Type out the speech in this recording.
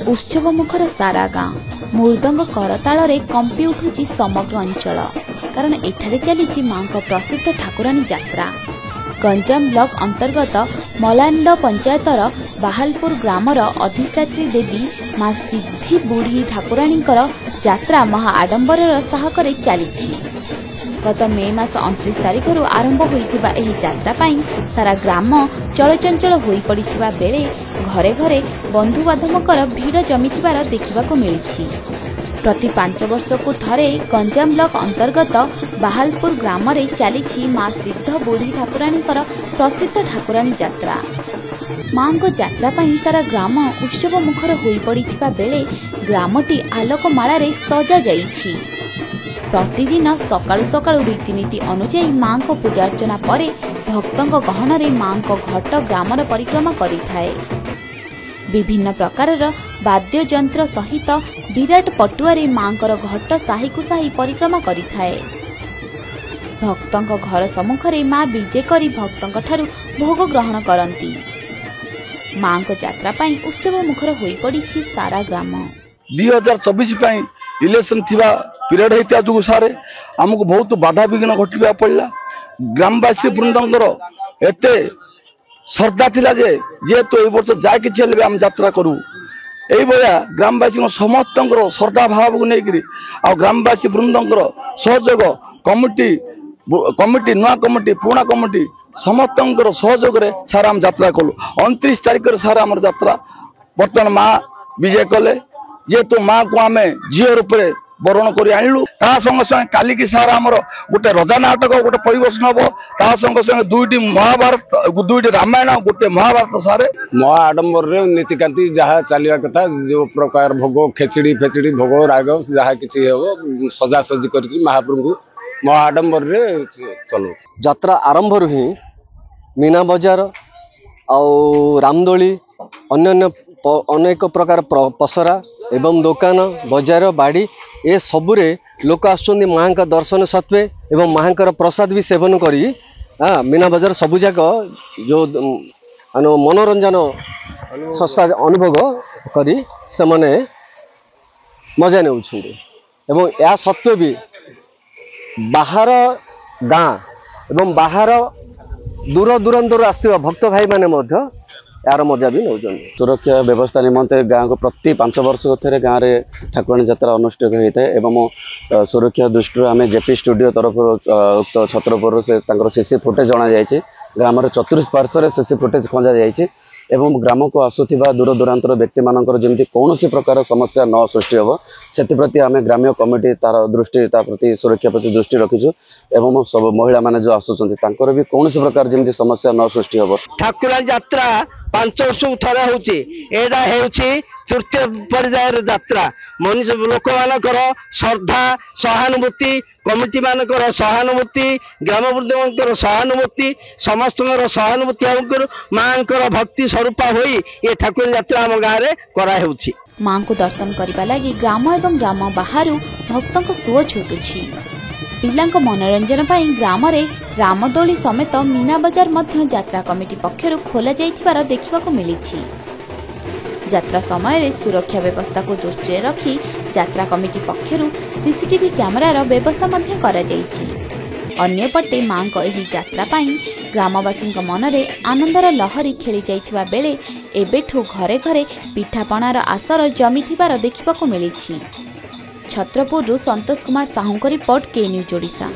उत्सव मुखर सारा गाँ मृदंग करताल कंपी उठुची समग्र अंचल कारण एठारे चली मां प्रसिद्ध ठाकुराणी यात्रा। गंजाम ब्लॉक अंतर्गत मलांड पंचायतर बाहालपुर ग्रामर अधिष्ठात्री देवी मां सिद्धि बुढ़ी ठाकुराणी यात्रा महा आडंबर सहकर चली। गत मे मास 29 तारिख आरंभ होइथिबा एही यात्रा पाई सारा ग्राम चलचंचल होई पड़िथिबा बेले घरे घरे बंधु बांधवकर भीड़ जमिथिबार देखिबाको मिलिछि। प्रति 5 वर्ष को थरे गंजाम ब्लॉक अंतर्गत बाहालपुर ग्राम रे चली मां सिद्ध बुढ़ी ठाकुराणी प्रसिद्ध ठाकुराणी यात्रा। मां को यात्रा पाई सारा ग्राम उत्सव मुखर होई पड़िथिबा बेले ग्रामटी आलोकमाला रे सजा जाइछि। प्रतिदिन सकाळु सकाळु रीतिनीति अनुଯାयी मां को पूजा अर्चना पर भक्तों गहन रे मां को घट ग्रामर परिक्रमा करिथाए। विभिन्न प्रकार वाद्य यंत्र सहित विराट पटुआरे मां घट साही को साही परिक्रमा करिथाए। भक्तों घर सम्मुखरे मां विजे करी भक्तों ठारू भोग ग्रहण करती। मां को यात्रा पाई उत्सव मुखर होई पड़िछि सारा ग्राम। 2024 पाई इलेक्शन थिबा पीरियड हेता जो सारे हमको बहुत बाधा विघ्न घटिबा पड़ला। ग्रामवासी वृंदंकर एते श्रद्धा थिला जे तो ए वर्ष जा कि चलबे हम यात्रा करू एई बया ग्रामवासी समस्तंकर श्रद्धा भाव को नेकरी आ ग्रामवासी वृंदंकर सहयोग कमिटी नुआ कमिटी पुराना कमिटी समस्तंकर सहयोग रे सारा हम यात्रा कलु। 29 तारिख रे सारा हमर यात्रा बर्तमान मां विजय कले जे तो मां को आमे झियो रूप में बरण कर आणलु। ता संग संग काली की सारा हमर गोटे रजा नाटक गोटे परिवेशन हम ता संग संग दुईटी महाभारत दुईटी रामायण गोटे महाभारत सारे महा आडंबर रे नीतिकांति जहाँ चलवा कथा जो प्रकार भोग खेचड़ी फेचड़ी भोग राग जहाँ किसी हे सजा सजी कर महाप्रभु को महा आडंबर रे चलो। यात्रा आरंभ रु ही मीना बजार आउ रामदोली अन्य अनेक प्रकार पसरा एवं दुकान बजार बाड़ी ए सबुरे लोक आसुचंदी मां का दर्शन सत्वे एवं मां का प्रसाद भी सेवन करी मीना बजार सबु जाक जो मनोरंजन संस्था अनुभव करी से माने मजा नेउछंदी एवं या सत्वे भी बाहर गाँ एवं बाहर दूर दूरांतर आसथिबा भक्त भाई माने मध्य यार मजा भी नौ। सुरक्षा व्यवस्था निमंते गाँव को प्रति 5 वर्ष थे गाँव में ठाकुराणी यात्रा अनुष्ठित होता है एवं सुरक्षा दृष्टि आम जेपी स्टूडियो तरफ उक्त छत्रपुर से सीसी फुटेज अणा जाए ग्राम चतुर्पार्श्व सीसी फुटेज खंजा जाए एवं ग्राम को आसुवा दूर दूरांतर व्यक्ति मानकर जमी कौन प्रकार समस्या न सृष्टि हम से आम ग्राम्य कमिटी तार दृष्टि प्रति सुरक्षा प्रति दृष्टि रखीचु एवं सब महिला माने जो आसुचंती भी कौन प्रकार जमी समस्या न सृष्टि हम। ठाकुराणी यात्रा 5 वर्ष थरे होची तृतीय पर्यायर यात्रा मनुष्य लोक मानकर श्रद्धा सहानुभूति कमिटी मानकर सहानुभूति ग्रामवृद्ध सहानुभूति समस्त सहानुभूति मां भक्ति स्वरूप होई ये ठाकुर यात्रा आम गाँव में कराई। मां को दर्शन करने लगी ग्राम एवं ग्राम बाहर भक्तों सुओ छुटुछि। पिलांको मनोरंजन पाई ग्राम रे रामदोली समेत मीना बजार मध्य यात्रा कमिटी पक्षरु खोला जाइथिबार देखिबाको मिलिछि। यात्रा समय रे सुरक्षा व्यवस्था को दृष्टि रखी यात्रा कमिटी पक्षरु सीसीटीवी कैमरार व्यवस्था मध्य करा जाइछि। अन्यपटे मां को एही यात्रा पाई ग्रामवासी मनरे आनंदर लहरी खेली जाइथिबा बेले एबेठु घरे घरे पिठापणार आसर जमिथिबार देखिबाको मिलिछि। छत्रपुर संतोष कुमार साहू को रिपोर्ट के न्यूज ओडिशा।